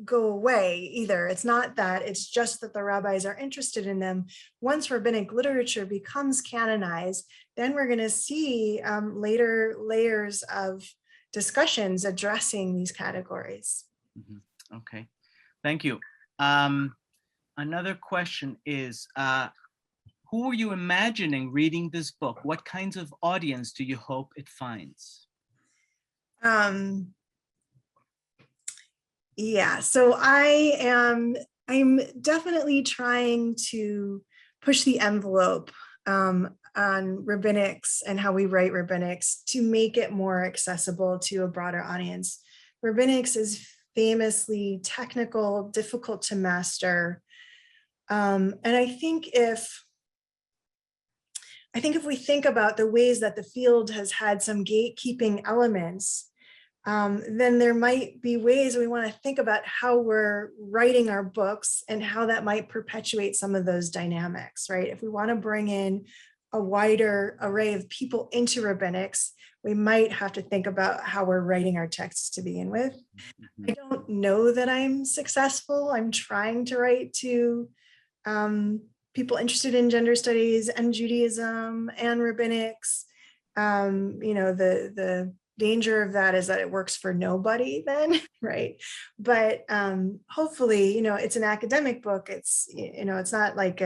go away either. It's not that, it's just that the rabbis are interested in them. Once rabbinic literature becomes canonized, then we're going to see later layers of discussions addressing these categories. Mm-hmm. Okay, thank you. Another question is, who are you imagining reading this book? What kinds of audience do you hope it finds? Yeah, so I'm definitely trying to push the envelope on rabbinics and how we write rabbinics to make it more accessible to a broader audience. Rabbinics is famously technical, difficult to master. And I think if we think about the ways that the field has had some gatekeeping elements, then there might be ways we want to think about how we're writing our books and how that might perpetuate some of those dynamics, right? If we want to bring in a wider array of people into rabbinics, we might have to think about how we're writing our texts to begin with. I don't know that I'm successful. I'm trying to write to people interested in gender studies and Judaism and rabbinics. The danger of that is that it works for nobody then, right? But hopefully, it's an academic book. It's, it's not like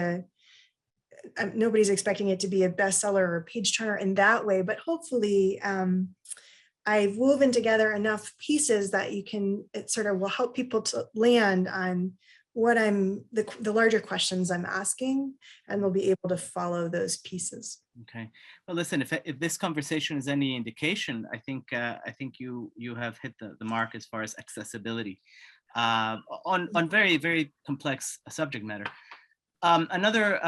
nobody's expecting it to be a bestseller or a page turner in that way, but hopefully I've woven together enough pieces that it sort of will help people to land on what the larger questions I'm asking, and they'll be able to follow those pieces. Okay. Well, listen, if this conversation is any indication, I think you have hit the mark as far as accessibility on very, very complex subject matter. Another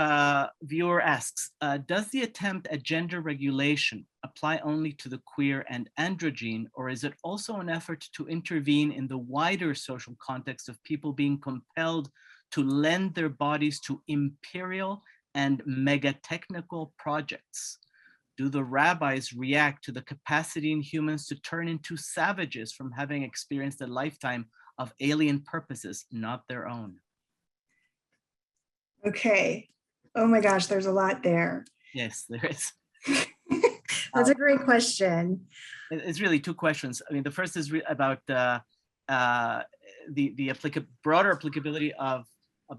viewer asks, does the attempt at gender regulation apply only to the queer and androgyne, or is it also an effort to intervene in the wider social context of people being compelled to lend their bodies to imperial and megatechnical projects? Do the rabbis react to the capacity in humans to turn into savages from having experienced a lifetime of alien purposes, not their own? Okay. Oh my gosh, there's a lot there. Yes, there is. That's a great question. It's really two questions. I mean, the first is about the broader applicability of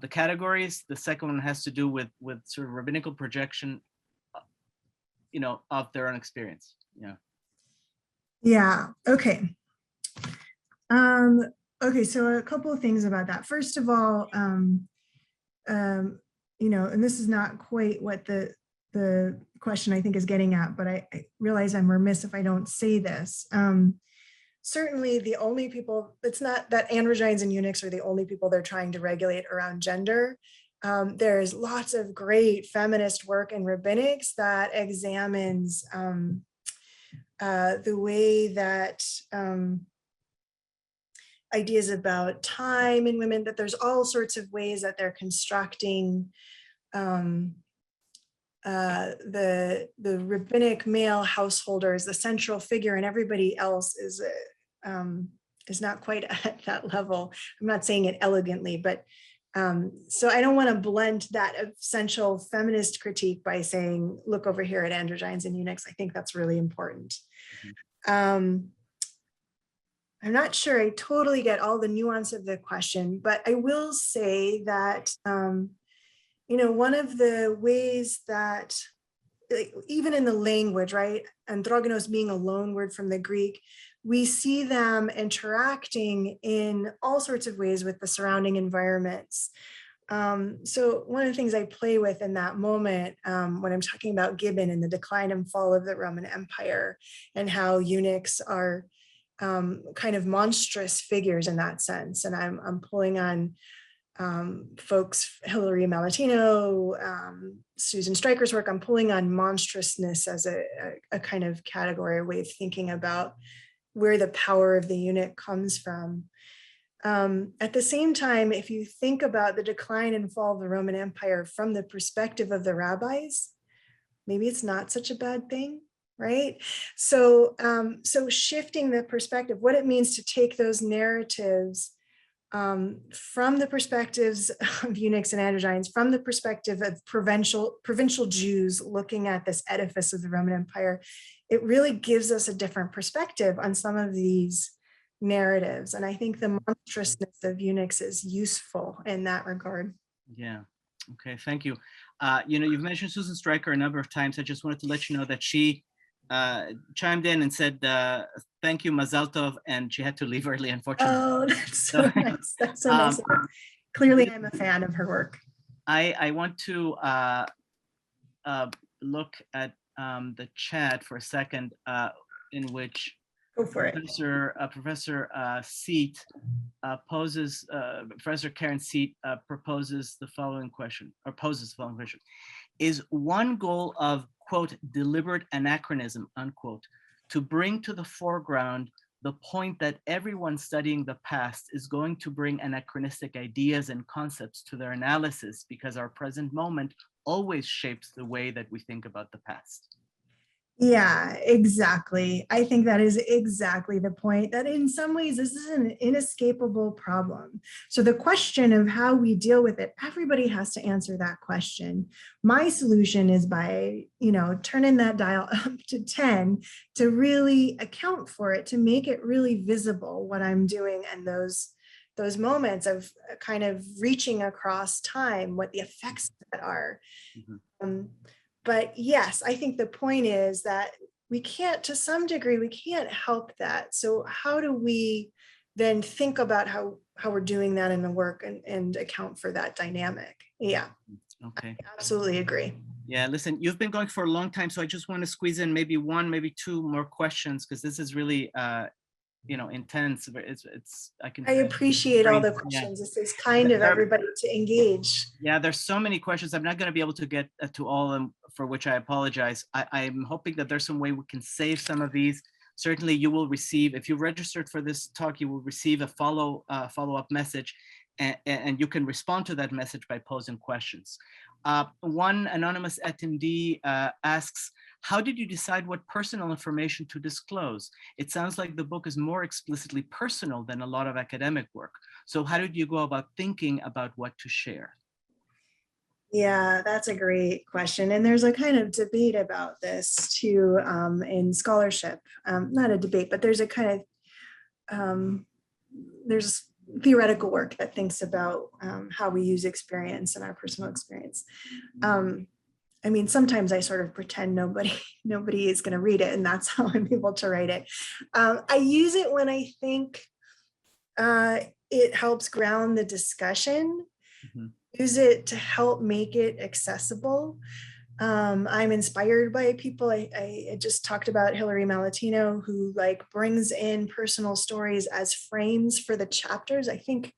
the categories. The second one has to do with sort of rabbinical projection, of their own experience. Yeah. Yeah. Okay. Okay. So a couple of things about that. First of all, and this is not quite what the question I think is getting at, but I realize I'm remiss if I don't say this. Certainly the only people, it's not that androgynes and eunuchs are the only people they're trying to regulate around gender. There's lots of great feminist work in rabbinics that examines the way that ideas about time in women, that there's all sorts of ways that they're constructing the rabbinic male householder is the central figure, and everybody else is not quite at that level. I'm not saying it elegantly, but So I don't want to blunt that essential feminist critique by saying, look over here at Androgynes and Eunuchs. I think that's really important. I'm not sure I totally get all the nuance of the question, but I will say that, one of the ways that, even in the language, right, androgynos being a loan word from the Greek, we see them interacting in all sorts of ways with the surrounding environments. So one of the things I play with in that moment, when I'm talking about Gibbon and the decline and fall of the Roman Empire, and how eunuchs are kind of monstrous figures in that sense. And I'm pulling on folks, Hilary Malatino, Susan Stryker's work. I'm pulling on monstrousness as a kind of category, a way of thinking about where the power of the eunuch comes from. At the same time, if you think about the decline and fall of the Roman Empire from the perspective of the rabbis, maybe it's not such a bad thing, right? So, so shifting the perspective, what it means to take those narratives from the perspectives of eunuchs and androgynes, from the perspective of provincial Jews looking at this edifice of the Roman Empire, it really gives us a different perspective on some of these narratives. And I think the monstrousness of eunuchs is useful in that regard. Yeah. Okay. Thank you. You've mentioned Susan Stryker a number of times. I just wanted to let you know that she chimed in and said, thank you, Mazal Tov, and she had to leave early, unfortunately. Oh, that's so nice. That's so nice. Clearly, I'm a fan of her work. I want to look at the chat for a second, in which Go for it. Professor Seat Professor Karen Seat proposes the following question, or poses the following question. Is one goal of, quote, deliberate anachronism, unquote, to bring to the foreground the point that everyone studying the past is going to bring anachronistic ideas and concepts to their analysis because our present moment always shapes the way that we think about the past? Yeah, exactly. I think that is exactly the point, that in some ways this is an inescapable problem. So the question of how we deal with it, everybody has to answer that question. My solution is by, turning that dial up to 10 to really account for it, to make it really visible what I'm doing, and those moments of kind of reaching across time, what the effects of that are. Mm-hmm. But yes, I think the point is that we can't, to some degree, we can't help that. So how do we then think about how we're doing that in the work and account for that dynamic? Yeah. Okay. I absolutely agree. Yeah, listen, you've been going for a long time, so I just want to squeeze in maybe one, maybe two more questions, because this is really intense. I appreciate all the questions. Yeah. This is kind of everybody to engage. Yeah, there's so many questions. I'm not going to be able to get to all of them, for which I apologize. I'm hoping that there's some way we can save some of these. Certainly you will receive, if you registered for this talk, you will receive a follow-up message, and you can respond to that message by posing questions. One anonymous attendee asks, how did you decide what personal information to disclose? It sounds like the book is more explicitly personal than a lot of academic work. So how did you go about thinking about what to share? Yeah, that's a great question. And there's a kind of debate about this too in scholarship. Not a debate, but there's a kind of, there's theoretical work that thinks about how we use experience and our personal experience. I mean, sometimes I sort of pretend nobody is going to read it, and that's how I'm able to write it. I use it when I think it helps ground the discussion. Mm-hmm. Use it to help make it accessible. I'm inspired by people. I just talked about Hilary Malatino, who brings in personal stories as frames for the chapters. I think,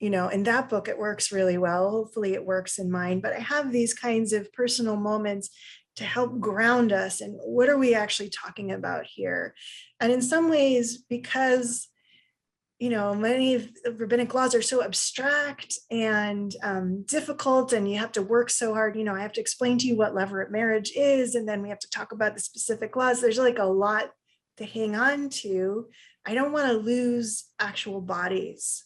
in that book, it works really well. Hopefully it works in mine, but I have these kinds of personal moments to help ground us. And what are we actually talking about here? And in some ways, because many of the rabbinic laws are so abstract and difficult, and you have to work so hard. I have to explain to you what levirate marriage is, and then we have to talk about the specific laws. There's a lot to hang on to. I don't want to lose actual bodies.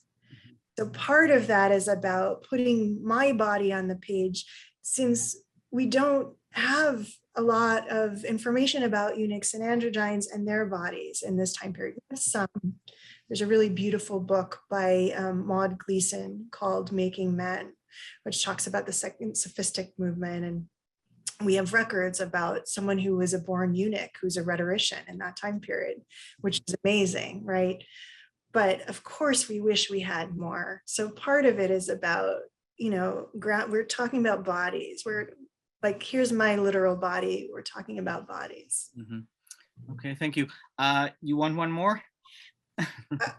So part of that is about putting my body on the page, since we don't have a lot of information about eunuchs and androgynes and their bodies in this time period. There's a really beautiful book by Maud Gleason called Making Men, which talks about the second sophistic movement. And we have records about someone who was a born eunuch, who's a rhetorician in that time period, which is amazing, right? But of course, we wish we had more. So part of it is about, we're talking about bodies. We're like, here's my literal body. We're talking about bodies. Mm-hmm. Okay, thank you. You want one more?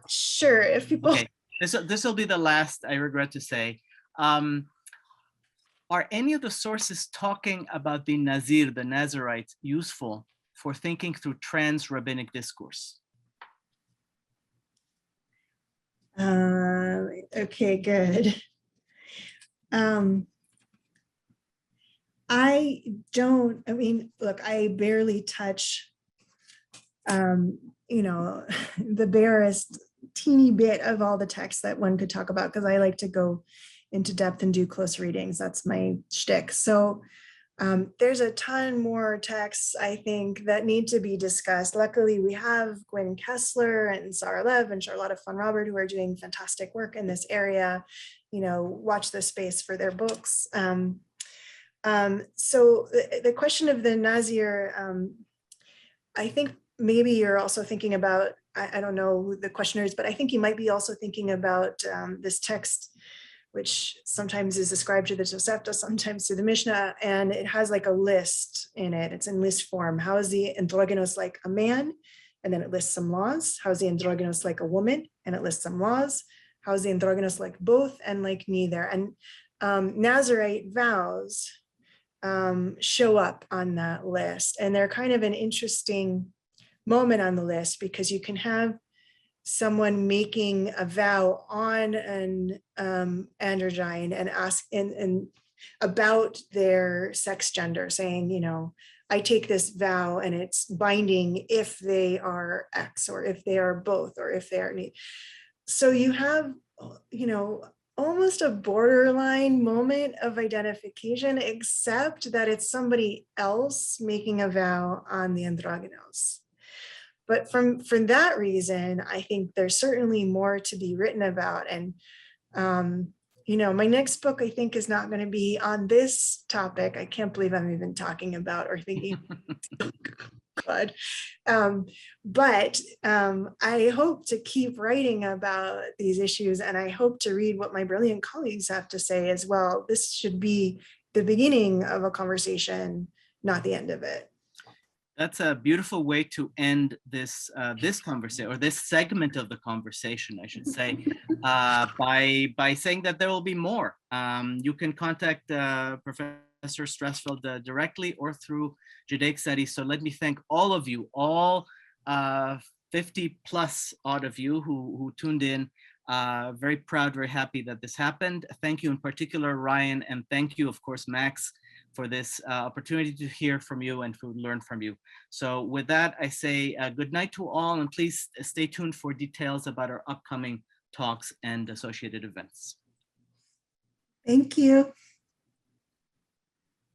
Sure, if people. Okay, this will be the last, I regret to say. Are any of the sources talking about the Nazir, the Nazarites, useful for thinking through trans rabbinic discourse? Okay, good. Look, I barely touch, the barest teeny bit of all the texts that one could talk about, because I like to go into depth and do close readings. That's my shtick. So there's a ton more texts, I think, that need to be discussed. Luckily, we have Gwen Kessler and Sarah Lev and Charlotta von Robert, who are doing fantastic work in this area. Watch this space for their books. So the question of the Nazir, I think maybe you're also thinking about, I don't know who the questioner is, but I think you might be also thinking about this text, which sometimes is ascribed to the Tosefta, sometimes to the Mishnah, and it has like a list in it. It's in list form. How is the androgynous like a man? And then it lists some laws. How is the androgynous like a woman? And it lists some laws. How is the androgynous like both and like neither? And Nazarite vows show up on that list. And they're kind of an interesting moment on the list, because you can have someone making a vow on an androgyne and ask and about their sex gender, saying, I take this vow and it's binding if they are X, or if they are both, or if they are. So you have, almost a borderline moment of identification, except that it's somebody else making a vow on the androgynous. But for that reason, I think there's certainly more to be written about. And, my next book, I think, is not going to be on this topic. I can't believe I'm even talking about or thinking. God. But I hope to keep writing about these issues, and I hope to read what my brilliant colleagues have to say as well. This should be the beginning of a conversation, not the end of it. That's a beautiful way to end this this conversation, or this segment of the conversation, I should say, by saying that there will be more. You can contact Professor Strassfeld directly or through Judaic Studies. So let me thank all of you, all 50 plus odd of you who tuned in. Very proud, very happy that this happened. Thank you in particular, Ryan, and thank you, of course, Max, for this opportunity to hear from you and to learn from you. So with that, I say good night to all, and please stay tuned for details about our upcoming talks and associated events. Thank you.